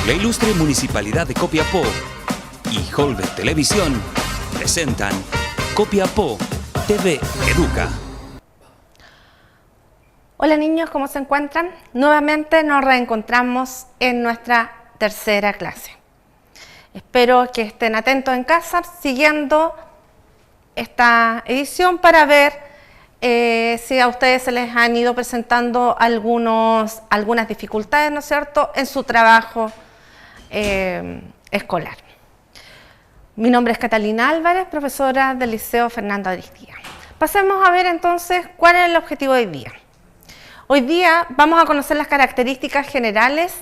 La ilustre Municipalidad de Copiapó y Holbe Televisión presentan Copiapó TV Educa. Hola niños, ¿cómo se encuentran? Nuevamente nos reencontramos en nuestra tercera clase. Espero que estén atentos en casa siguiendo esta edición para ver si a ustedes se les han ido presentando algunas dificultades, ¿no es cierto?, en su trabajo escolar. Mi nombre es Catalina Álvarez, profesora del Liceo Fernando Aristía. Pasemos a ver entonces cuál es el objetivo de hoy día. Hoy día vamos a conocer las características generales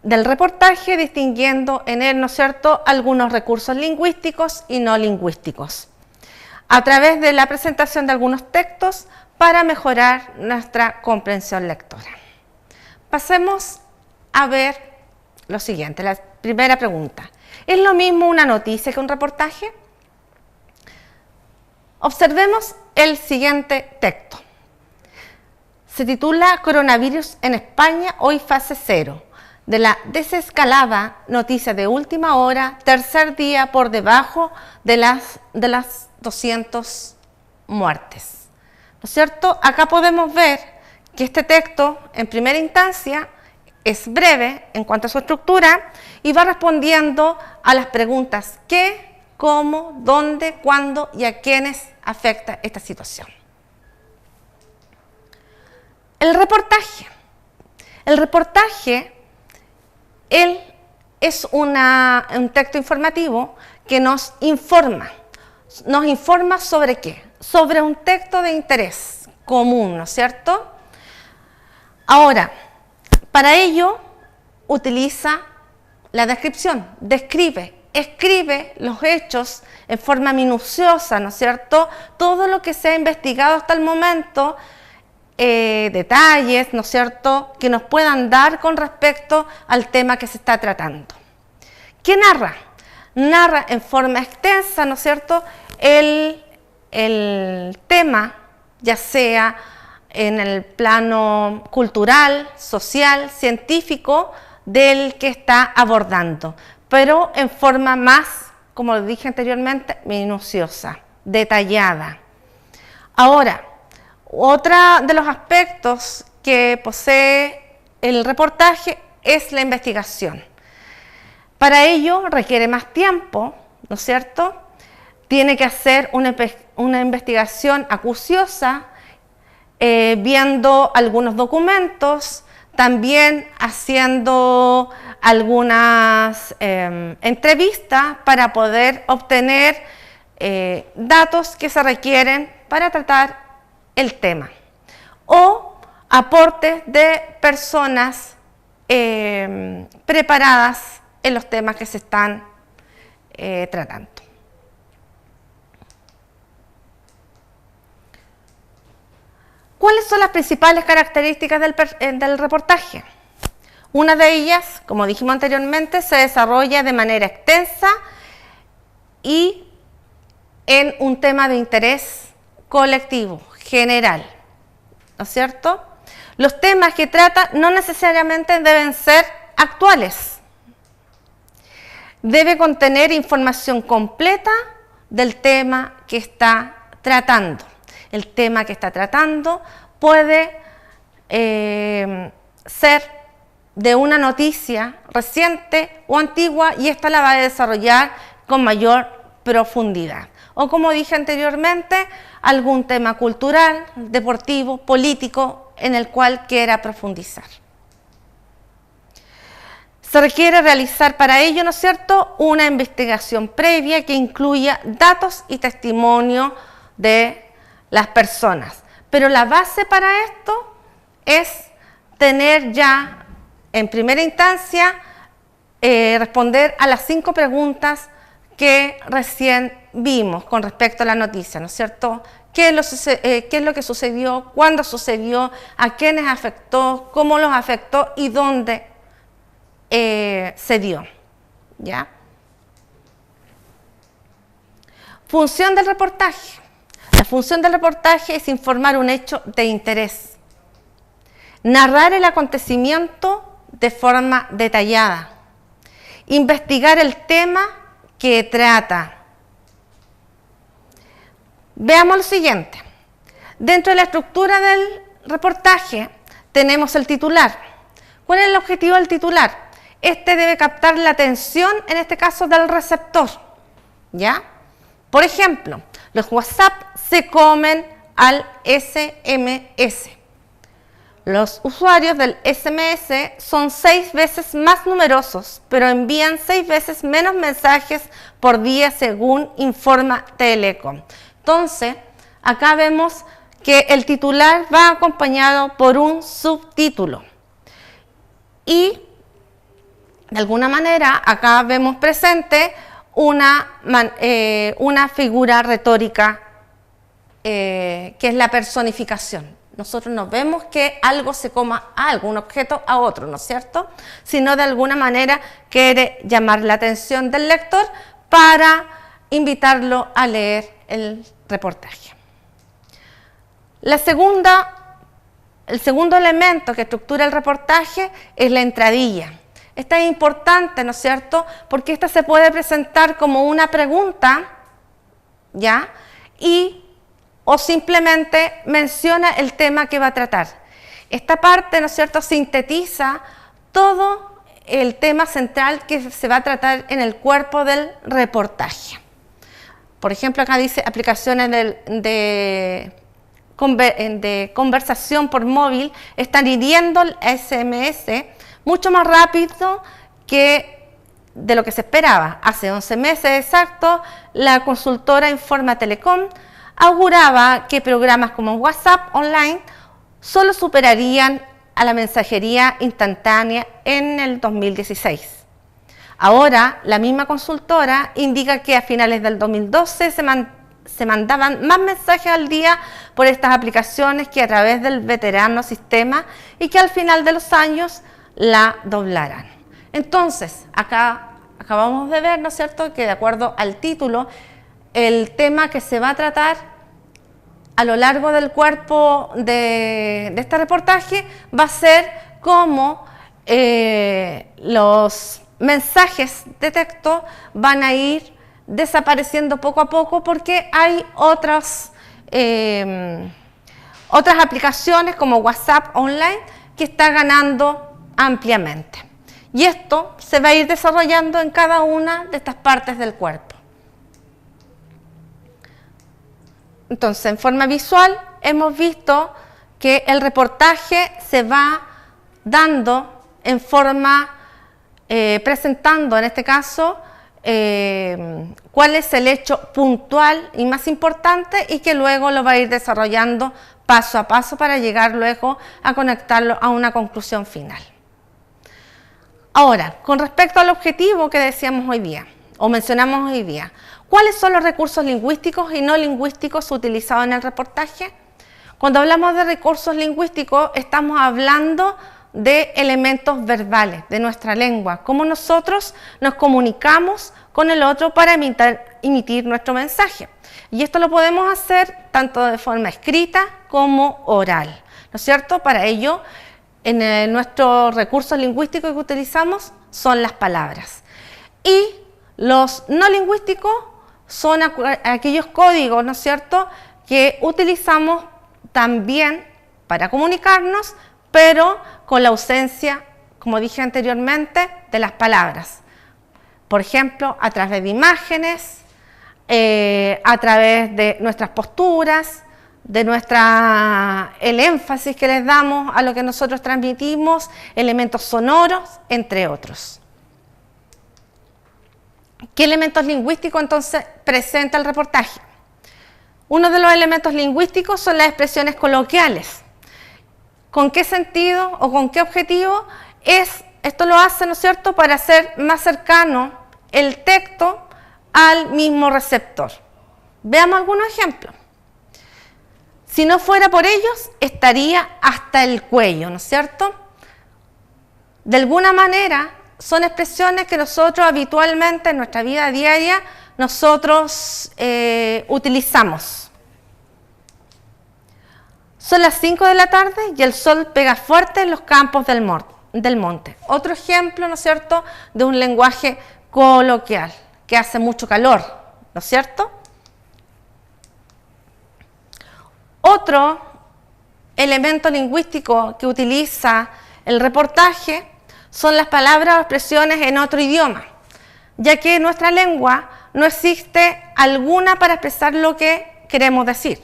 del reportaje, distinguiendo en él, ¿no es cierto?, algunos recursos lingüísticos y no lingüísticos, a través de la presentación de algunos textos para mejorar nuestra comprensión lectora. Pasemos a ver lo siguiente, la primera pregunta. ¿Es lo mismo una noticia que un reportaje? Observemos el siguiente texto. Se titula Coronavirus en España, hoy fase 0. De la desescalada, noticia de última hora, tercer día por debajo de las 200 muertes. ¿No es cierto? Acá podemos ver que este texto, en primera instancia, es breve en cuanto a su estructura y va respondiendo a las preguntas ¿qué?, ¿cómo?, ¿dónde?, ¿cuándo? Y a quiénes afecta esta situación. El reportaje. El reportaje es un texto informativo que nos informa. ¿Nos informa sobre qué? Sobre un texto de interés común, ¿no es cierto? Ahora, para ello utiliza la descripción, escribe los hechos en forma minuciosa, ¿no es cierto? Todo lo que se ha investigado hasta el momento, detalles, ¿no es cierto?, que nos puedan dar con respecto al tema que se está tratando. ¿Qué narra? Narra en forma extensa, ¿no es cierto?, el tema, ya sea en el plano cultural, social, científico, del que está abordando, pero en forma más, como dije anteriormente, minuciosa, detallada. Ahora, otro de los aspectos que posee el reportaje es la investigación. Para ello requiere más tiempo, ¿no es cierto? Tiene que hacer una investigación acuciosa, viendo algunos documentos, también haciendo algunas entrevistas para poder obtener datos que se requieren para tratar el tema, o aportes de personas preparadas en los temas que se están tratando. ¿Cuáles son las principales características del reportaje? Una de ellas, como dijimos anteriormente, se desarrolla de manera extensa y en un tema de interés colectivo, general, ¿no es cierto? Los temas que trata no necesariamente deben ser actuales. Debe contener información completa del tema que está tratando. El tema que está tratando puede ser de una noticia reciente o antigua y esta la va a desarrollar con mayor profundidad. O como dije anteriormente, algún tema cultural, deportivo, político en el cual quiera profundizar. Se requiere realizar para ello, ¿no es cierto?, una investigación previa que incluya datos y testimonio de las personas. Pero la base para esto es tener ya, en primera instancia, responder a las 5 preguntas que recién vimos con respecto a la noticia, ¿no es cierto? ¿Qué es lo que sucedió? ¿Cuándo sucedió? ¿A quiénes afectó? ¿Cómo los afectó? ¿Y dónde se dio? ¿Ya? Función del reportaje. La función del reportaje es informar un hecho de interés. Narrar el acontecimiento de forma detallada. investigar el tema que trata. Veamos lo siguiente. Dentro de la estructura del reportaje tenemos el titular. ¿Cuál es el objetivo del titular? Este debe captar la atención, en este caso, del receptor. ¿Ya? Por ejemplo, los WhatsApp se comen al SMS. Los usuarios del SMS son 6 veces más numerosos, pero envían 6 veces menos mensajes por día, según informa Telecom. Entonces, acá vemos que el titular va acompañado por un subtítulo. Y, de alguna manera, acá vemos presente una figura retórica que es la personificación. Nosotros no vemos que algo se coma a algo, un objeto a otro, ¿no es cierto? Sino de alguna manera quiere llamar la atención del lector para invitarlo a leer el reportaje. El segundo elemento que estructura el reportaje es la entradilla. Esta es importante, ¿no es cierto? Porque esta se puede presentar como una pregunta, ¿ya? O simplemente menciona el tema que va a tratar. Esta parte, ¿no es cierto?, sintetiza todo el tema central que se va a tratar en el cuerpo del reportaje. Por ejemplo, acá dice aplicaciones de conversación por móvil están hiriendo el SMS mucho más rápido de lo que se esperaba. Hace 11 meses exactos, la consultora Informa Telecom auguraba que programas como WhatsApp online solo superarían a la mensajería instantánea en el 2016. Ahora, la misma consultora indica que a finales del 2012 se mandaban más mensajes al día por estas aplicaciones que a través del veterano sistema y que al final de los años la doblarán. Entonces, acá acabamos de ver, ¿no es cierto?, que de acuerdo al título, el tema que se va a tratar a lo largo del cuerpo de este reportaje va a ser cómo los mensajes de texto van a ir desapareciendo poco a poco porque hay otras aplicaciones como WhatsApp online que está ganando ampliamente. Y esto se va a ir desarrollando en cada una de estas partes del cuerpo. Entonces, en forma visual, hemos visto que el reportaje se va dando en forma, presentando en este caso, cuál es el hecho puntual y más importante y que luego lo va a ir desarrollando paso a paso para llegar luego a conectarlo a una conclusión final. Ahora, con respecto al objetivo que decíamos hoy día, o mencionamos hoy día, ¿cuáles son los recursos lingüísticos y no lingüísticos utilizados en el reportaje? Cuando hablamos de recursos lingüísticos, estamos hablando de elementos verbales de nuestra lengua, cómo nosotros nos comunicamos con el otro para emitir nuestro mensaje. Y esto lo podemos hacer tanto de forma escrita como oral, ¿no es cierto? Para ello, nuestros recursos lingüísticos que utilizamos son las palabras. Y los no lingüísticos son aquellos códigos, ¿no es cierto?, que utilizamos también para comunicarnos, pero con la ausencia, como dije anteriormente, de las palabras. Por ejemplo, a través de imágenes, a través de nuestras posturas, de el énfasis que les damos a lo que nosotros transmitimos, elementos sonoros, entre otros. ¿Qué elementos lingüísticos entonces presenta el reportaje? Uno de los elementos lingüísticos son las expresiones coloquiales. ¿Con qué sentido o con qué objetivo? Esto lo hace, ¿no es cierto?, para hacer más cercano el texto al mismo receptor. Veamos algunos ejemplos. Si no fuera por ellos, estaría hasta el cuello, ¿no es cierto? De alguna manera, son expresiones que nosotros habitualmente en nuestra vida diaria nosotros utilizamos. Son las 5 de la tarde y el sol pega fuerte en los campos del del monte. Otro ejemplo, ¿no es cierto?, de un lenguaje coloquial, que hace mucho calor, ¿no es cierto? Otro elemento lingüístico que utiliza el reportaje son las palabras o expresiones en otro idioma, ya que en nuestra lengua no existe alguna para expresar lo que queremos decir.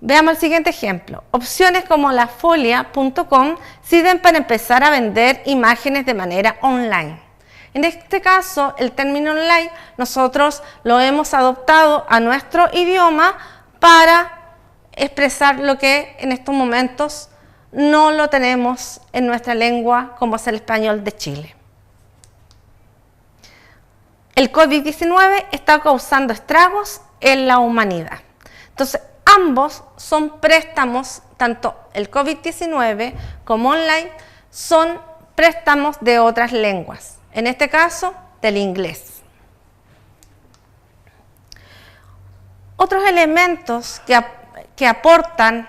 Veamos el siguiente ejemplo. Opciones como lafolia.com sirven para empezar a vender imágenes de manera online. En este caso, el término online nosotros lo hemos adoptado a nuestro idioma para expresar lo que en estos momentos no lo tenemos en nuestra lengua, como es el español de Chile. El COVID-19 está causando estragos en la humanidad. Entonces, ambos son préstamos, tanto el COVID-19 como online, son préstamos de otras lenguas, en este caso del inglés. Otros elementos que aportan,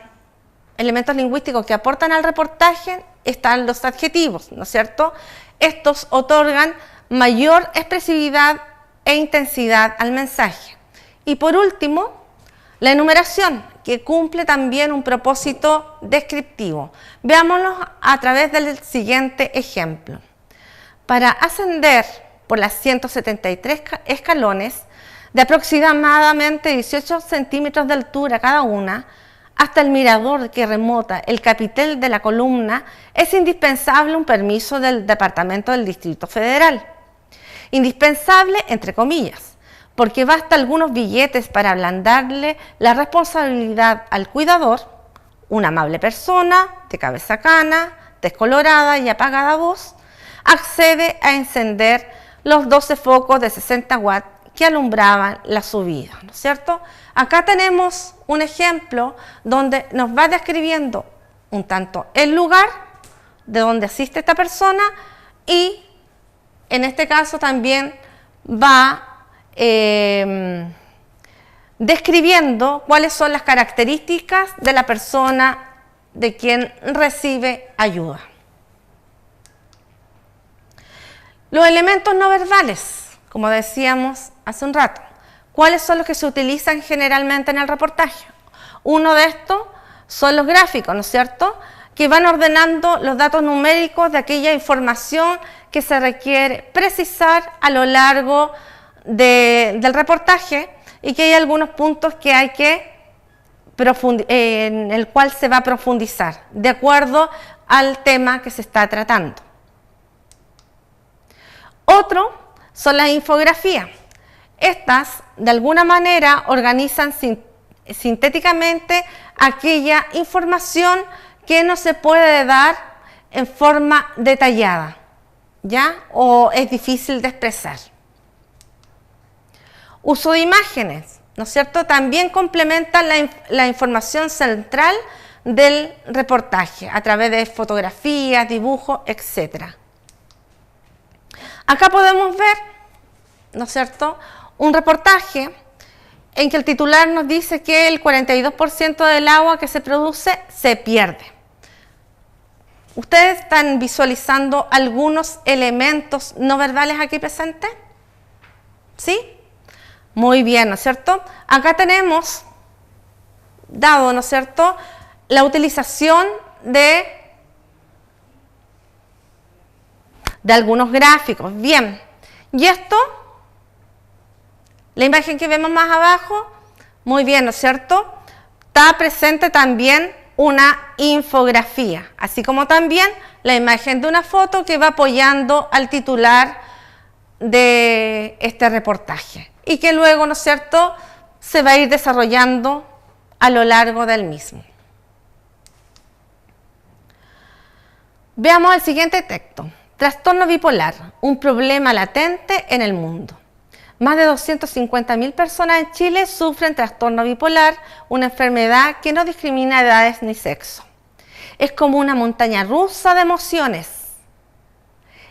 elementos lingüísticos que aportan al reportaje, están los adjetivos, ¿no es cierto? Estos otorgan mayor expresividad e intensidad al mensaje. Y por último, la enumeración, que cumple también un propósito descriptivo. Veámoslo a través del siguiente ejemplo. Para ascender por las 173 escalones, de aproximadamente 18 centímetros de altura cada una, hasta el mirador que remota el capitel de la columna, es indispensable un permiso del Departamento del Distrito Federal. Indispensable, entre comillas, porque basta algunos billetes para ablandarle la responsabilidad al cuidador, una amable persona, de cabeza cana, descolorada y apagada voz, accede a encender los 12 focos de 60 watts que alumbraban la subida, ¿no es cierto? Acá tenemos un ejemplo donde nos va describiendo un tanto el lugar de donde asiste esta persona y en este caso también va describiendo cuáles son las características de la persona de quien recibe ayuda. Los elementos no verbales, como decíamos hace un rato, ¿cuáles son los que se utilizan generalmente en el reportaje? Uno de estos son los gráficos, ¿no es cierto?, que van ordenando los datos numéricos de aquella información que se requiere precisar a lo largo del reportaje y que hay algunos puntos que hay que en el cual se va a profundizar de acuerdo al tema que se está tratando. Otro son las infografías. Estas, de alguna manera, organizan sintéticamente aquella información que no se puede dar en forma detallada, ¿ya? O es difícil de expresar. Uso de imágenes, ¿no es cierto? También complementan la información central del reportaje a través de fotografías, dibujos, etc. Acá podemos ver, ¿no es cierto?, un reportaje en que el titular nos dice que el 42% del agua que se produce se pierde. ¿Ustedes están visualizando algunos elementos no verbales aquí presentes? ¿Sí? Muy bien, ¿no es cierto? Acá tenemos dado, ¿no es cierto?, la utilización de algunos gráficos. Bien, y esto, la imagen que vemos más abajo, muy bien, ¿no es cierto?, está presente también una infografía, así como también la imagen de una foto que va apoyando al titular de este reportaje y que luego, ¿no es cierto?, se va a ir desarrollando a lo largo del mismo. Veamos el siguiente texto. Trastorno bipolar, un problema latente en el mundo. Más de 250.000 personas en Chile sufren trastorno bipolar, una enfermedad que no discrimina edades ni sexo. Es como una montaña rusa de emociones.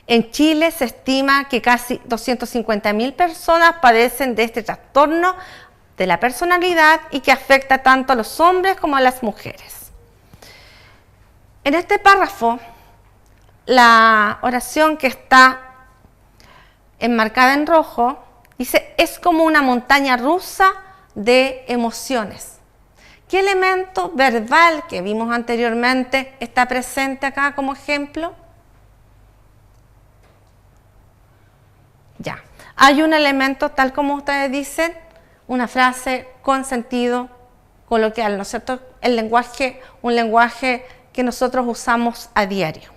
En Chile se estima que casi 250.000 personas padecen de este trastorno de la personalidad y que afecta tanto a los hombres como a las mujeres. En este párrafo, la oración que está enmarcada en rojo dice, es como una montaña rusa de emociones. ¿Qué elemento verbal que vimos anteriormente está presente acá como ejemplo? Ya, hay un elemento tal como ustedes dicen, una frase con sentido coloquial, ¿no es cierto? El lenguaje, un lenguaje que nosotros usamos a diario.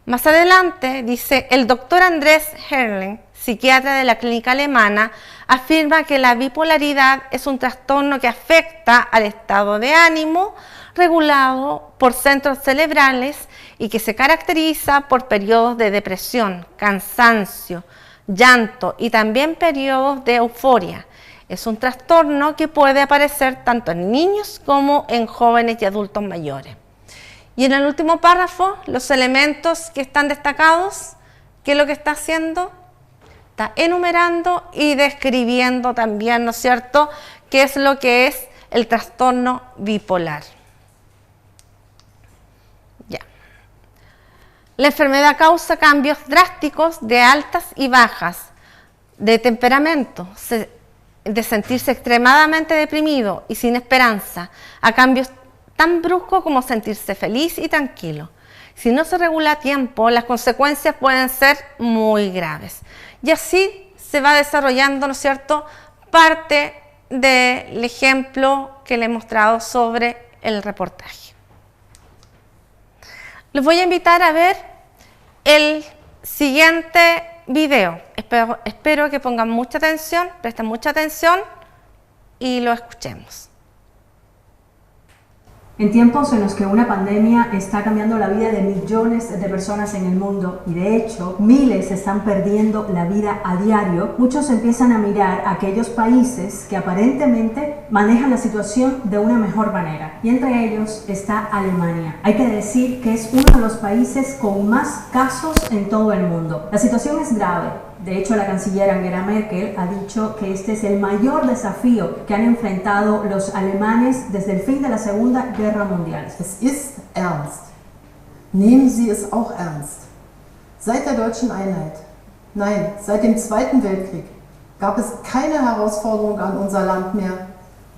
Más adelante dice, el doctor Andrés Herrling, psiquiatra de la clínica alemana, afirma que la bipolaridad es un trastorno que afecta al estado de ánimo regulado por centros cerebrales y que se caracteriza por periodos de depresión, cansancio, llanto y también periodos de euforia. Es un trastorno que puede aparecer tanto en niños como en jóvenes y adultos mayores. Y en el último párrafo, los elementos que están destacados, ¿qué es lo que está haciendo? Está enumerando y describiendo también, ¿no es cierto?, qué es lo que es el trastorno bipolar. Ya. La enfermedad causa cambios drásticos de altas y bajas, de temperamento, de sentirse extremadamente deprimido y sin esperanza, a cambios tan bruscos como sentirse feliz y tranquilo. Si no se regula a tiempo, las consecuencias pueden ser muy graves. Y así se va desarrollando, ¿no es cierto?, parte del ejemplo que le he mostrado sobre el reportaje. Los voy a invitar a ver el siguiente video. Espero que pongan mucha atención, presten mucha atención y lo escuchemos. En tiempos en los que una pandemia está cambiando la vida de millones de personas en el mundo y de hecho miles están perdiendo la vida a diario, muchos empiezan a mirar a aquellos países que aparentemente manejan la situación de una mejor manera y entre ellos está Alemania. Hay que decir que es uno de los países con más casos en todo el mundo. La situación es grave. De hecho, la canciller Angela Merkel ha dicho que este es el mayor desafío que han enfrentado los alemanes desde el fin de la Segunda Guerra Mundial. Es ist ernst. Nehmen Sie es auch ernst. Seit der deutschen Einheit, nein, seit dem Zweiten Weltkrieg, gab es keine Herausforderung an unser Land mehr,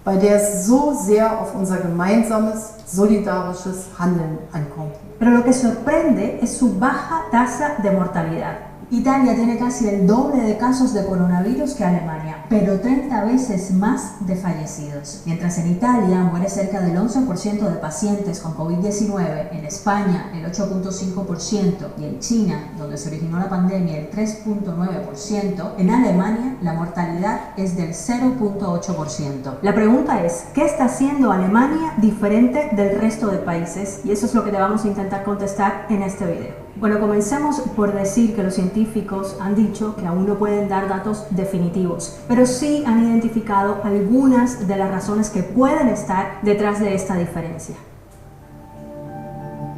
bei der es so sehr auf unser gemeinsames, solidarisches Handeln ankommt. Pero lo que sorprende es su baja tasa de mortalidad. Italia tiene casi el doble de casos de coronavirus que Alemania, pero 30 veces más de fallecidos. Mientras en Italia muere cerca del 11% de pacientes con COVID-19, en España el 8.5% y en China, donde se originó la pandemia, el 3.9%, en Alemania la mortalidad es del 0.8%. La pregunta es, ¿qué está haciendo Alemania diferente del resto de países? Y eso es lo que te vamos a intentar contestar en este video. Bueno, comencemos por decir que los científicos han dicho que aún no pueden dar datos definitivos, pero sí han identificado algunas de las razones que pueden estar detrás de esta diferencia.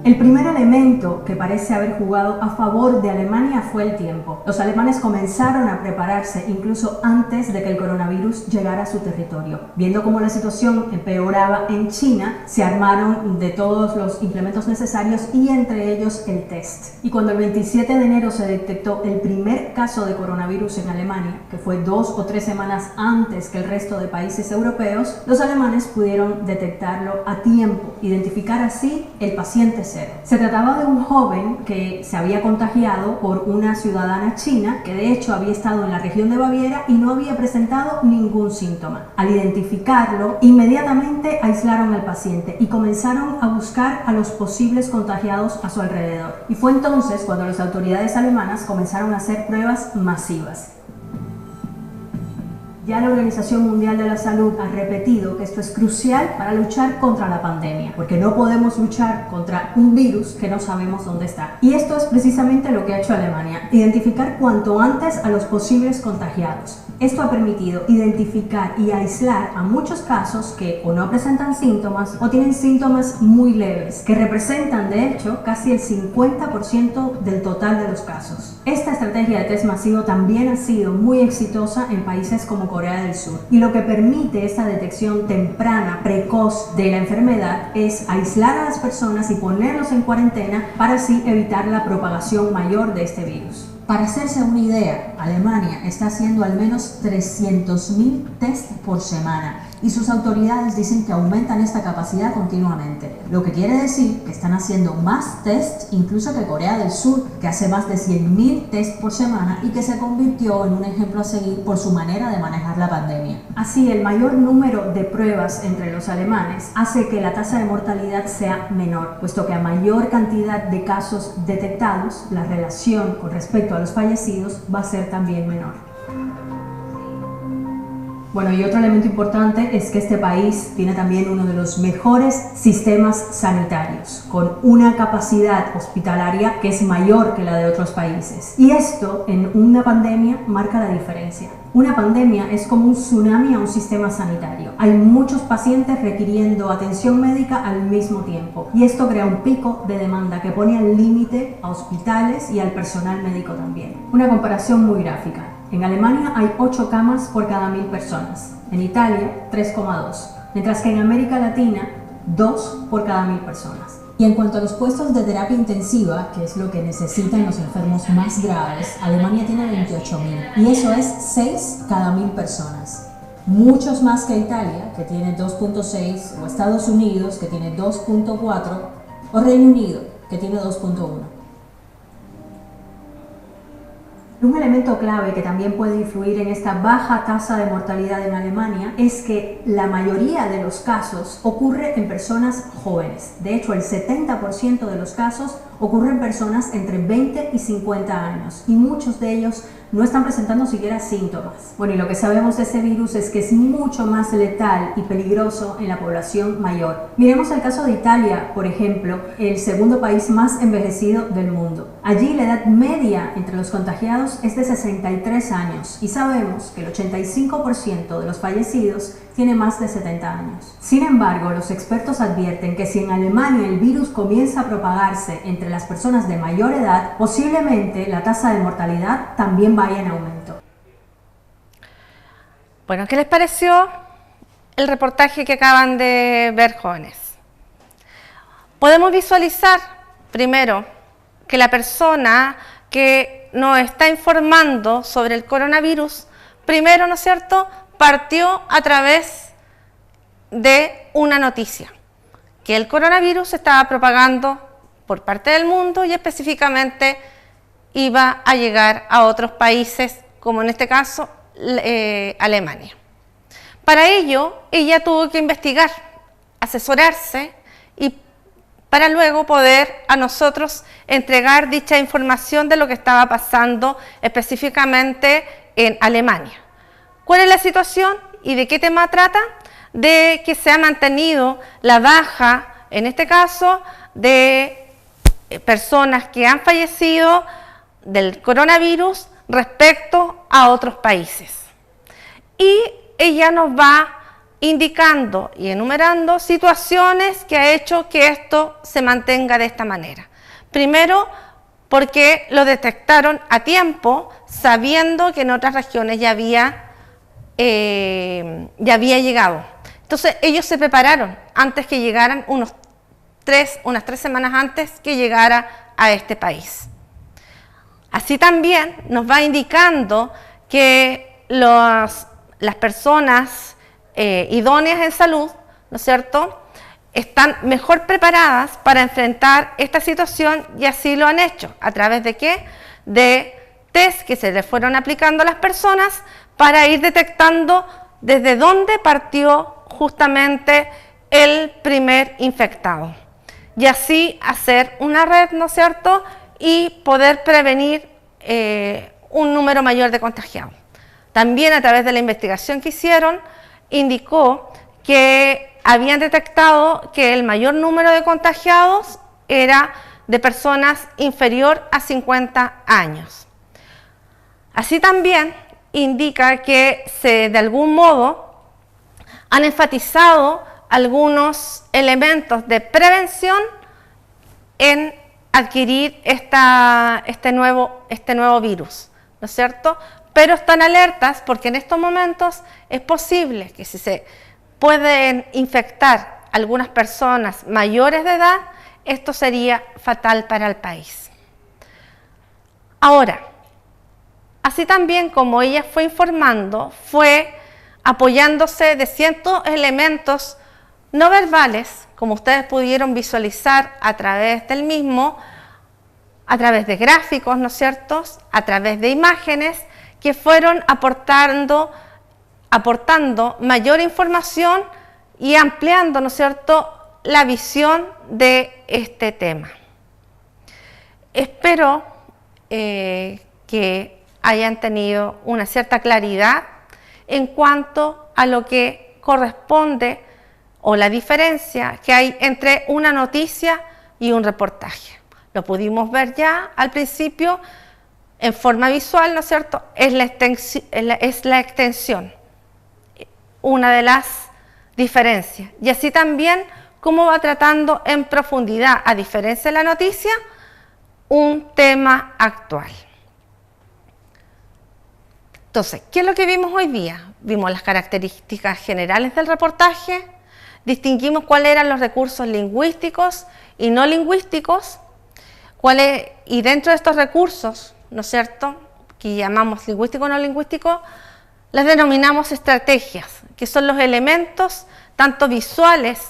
El primer elemento que parece haber jugado a favor de Alemania fue el tiempo. Los alemanes comenzaron a prepararse incluso antes de que el coronavirus llegara a su territorio. Viendo cómo la situación empeoraba en China, se armaron de todos los implementos necesarios y entre ellos el test. Y cuando el 27 de enero se detectó el primer caso de coronavirus en Alemania, que fue 2 o 3 semanas antes que el resto de países europeos, los alemanes pudieron detectarlo a tiempo, identificar así el paciente cero. Se trataba de un joven que se había contagiado por una ciudadana china que de hecho había estado en la región de Baviera y no había presentado ningún síntoma. Al identificarlo, inmediatamente aislaron al paciente y comenzaron a buscar a los posibles contagiados a su alrededor. Y fue entonces cuando las autoridades alemanas comenzaron a hacer pruebas masivas. Ya la Organización Mundial de la Salud ha repetido que esto es crucial para luchar contra la pandemia, porque no podemos luchar contra un virus que no sabemos dónde está. Y esto es precisamente lo que ha hecho Alemania, identificar cuanto antes a los posibles contagiados. Esto ha permitido identificar y aislar a muchos casos que o no presentan síntomas o tienen síntomas muy leves, que representan de hecho casi el 50% del total de los casos. Esta estrategia de test masivo también ha sido muy exitosa en países como Corea del Sur. Y lo que permite esta detección temprana, precoz de la enfermedad es aislar a las personas y ponerlos en cuarentena para así evitar la propagación mayor de este virus. Para hacerse una idea, Alemania está haciendo al menos 300.000 test por semana y sus autoridades dicen que aumentan esta capacidad continuamente, lo que quiere decir que están haciendo más test incluso que Corea del Sur, que hace más de 100.000 test por semana y que se convirtió en un ejemplo a seguir por su manera de manejar la pandemia. Así, el mayor número de pruebas entre los alemanes hace que la tasa de mortalidad sea menor, puesto que a mayor cantidad de casos detectados, la relación con respecto a los fallecidos va a ser también menor. Bueno, y otro elemento importante es que este país tiene también uno de los mejores sistemas sanitarios, con una capacidad hospitalaria que es mayor que la de otros países. Y esto en una pandemia marca la diferencia. Una pandemia es como un tsunami a un sistema sanitario. Hay muchos pacientes requiriendo atención médica al mismo tiempo y esto crea un pico de demanda que pone al límite a hospitales y al personal médico también. Una comparación muy gráfica. En Alemania hay 8 camas por cada 1.000 personas, en Italia 3,2, mientras que en América Latina 2 por cada 1.000 personas. Y en cuanto a los puestos de terapia intensiva, que es lo que necesitan los enfermos más graves, Alemania tiene 28.000 y eso es 6 cada 1.000 personas. Muchos más que Italia, que tiene 2.6, o Estados Unidos, que tiene 2.4, o Reino Unido, que tiene 2.1. Un elemento clave que también puede influir en esta baja tasa de mortalidad en Alemania es que la mayoría de los casos ocurre en personas jóvenes. De hecho, el 70% de los casos ocurren en personas entre 20 y 50 años y muchos de ellos no están presentando siquiera síntomas. Bueno, y lo que sabemos de este virus es que es mucho más letal y peligroso en la población mayor. Miremos el caso de Italia, por ejemplo, el segundo país más envejecido del mundo. Allí la edad media entre los contagiados es de 63 años y sabemos que el 85% de los fallecidos tiene más de 70 años. Sin embargo, los expertos advierten que si en Alemania el virus comienza a propagarse entre las personas de mayor edad, posiblemente la tasa de mortalidad también vaya en aumento. Bueno, ¿qué les pareció el reportaje que acaban de ver, jóvenes? Podemos visualizar, primero, que la persona que nos está informando sobre el coronavirus, primero, ¿no es cierto?, partió a través de una noticia, que el coronavirus se estaba propagando por parte del mundo y específicamente iba a llegar a otros países, como en este caso Alemania. Para ello, ella tuvo que investigar, asesorarse y para luego poder a nosotros entregar dicha información de lo que estaba pasando específicamente en Alemania. ¿Cuál es la situación y de qué tema trata? De que se ha mantenido la baja, en este caso, de personas que han fallecido del coronavirus respecto a otros países. Y ella nos va indicando y enumerando situaciones que ha hecho que esto se mantenga de esta manera. Primero, porque lo detectaron a tiempo, sabiendo que en otras regiones ya había llegado. Entonces ellos se prepararon antes que llegaran, unas 3 semanas antes que llegara a este país. Así también nos va indicando que las personas idóneas en salud, ¿no es cierto?, están mejor preparadas para enfrentar esta situación y así lo han hecho. ¿A través de qué? De test que se les fueron aplicando a las personas para ir detectando desde dónde partió justamente el primer infectado. Y así hacer una red, ¿no es cierto?, y poder prevenir un número mayor de contagiados. También a través de la investigación que hicieron, indicó que habían detectado que el mayor número de contagiados era de personas inferior a 50 años. Así también indica que de algún modo han enfatizado algunos elementos de prevención en adquirir este nuevo virus, ¿no es cierto?, pero están alertas porque en estos momentos es posible que si se pueden infectar algunas personas mayores de edad, esto sería fatal para el país. Ahora, así también como ella fue informando, fue apoyándose de ciertos elementos no verbales, como ustedes pudieron visualizar a través del mismo, a través de gráficos, ¿no es cierto?, a través de imágenes que fueron aportando mayor información y ampliando, ¿no es cierto?, la visión de este tema. Espero que hayan tenido una cierta claridad en cuanto a lo que corresponde o la diferencia que hay entre una noticia y un reportaje. Lo pudimos ver ya al principio en forma visual, ¿no es cierto? Es la extensión, una de las diferencias. Y así también cómo va tratando en profundidad, a diferencia de la noticia, un tema actual. Entonces, ¿qué es lo que vimos hoy día? Vimos las características generales del reportaje, distinguimos cuáles eran los recursos lingüísticos y no lingüísticos, y dentro de estos recursos, ¿no es cierto?, que llamamos lingüístico o no lingüístico, las denominamos estrategias, que son los elementos tanto visuales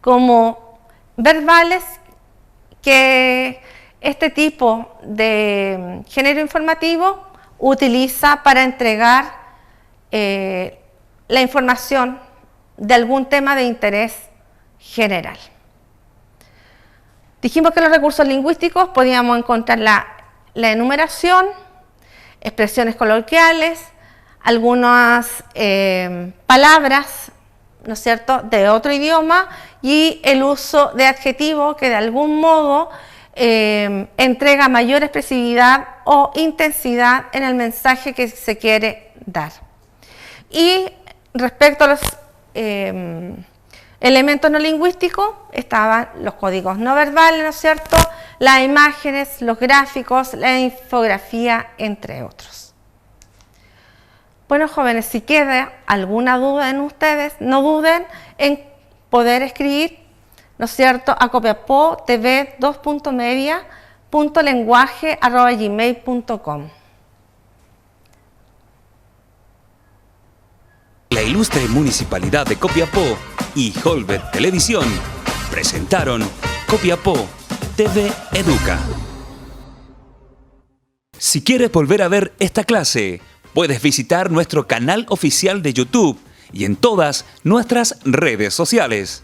como verbales que este tipo de género informativo utiliza para entregar la información de algún tema de interés general. Dijimos que los recursos lingüísticos podíamos encontrar la enumeración, expresiones coloquiales, algunas palabras, ¿no es cierto?, de otro idioma y el uso de adjetivos que de algún modo entrega mayor expresividad o intensidad en el mensaje que se quiere dar. Y respecto a los elementos no lingüísticos, estaban los códigos no verbales, ¿no es cierto?, las imágenes, los gráficos, la infografía, entre otros. Bueno, jóvenes, si queda alguna duda en ustedes, no duden en poder escribir, ¿no es cierto?, a copiapo.tv2.media.lenguaje@gmail.com. La ilustre Municipalidad de Copiapó y Holbert Televisión presentaron Copiapó TV Educa. Si quieres volver a ver esta clase, puedes visitar nuestro canal oficial de YouTube y en todas nuestras redes sociales.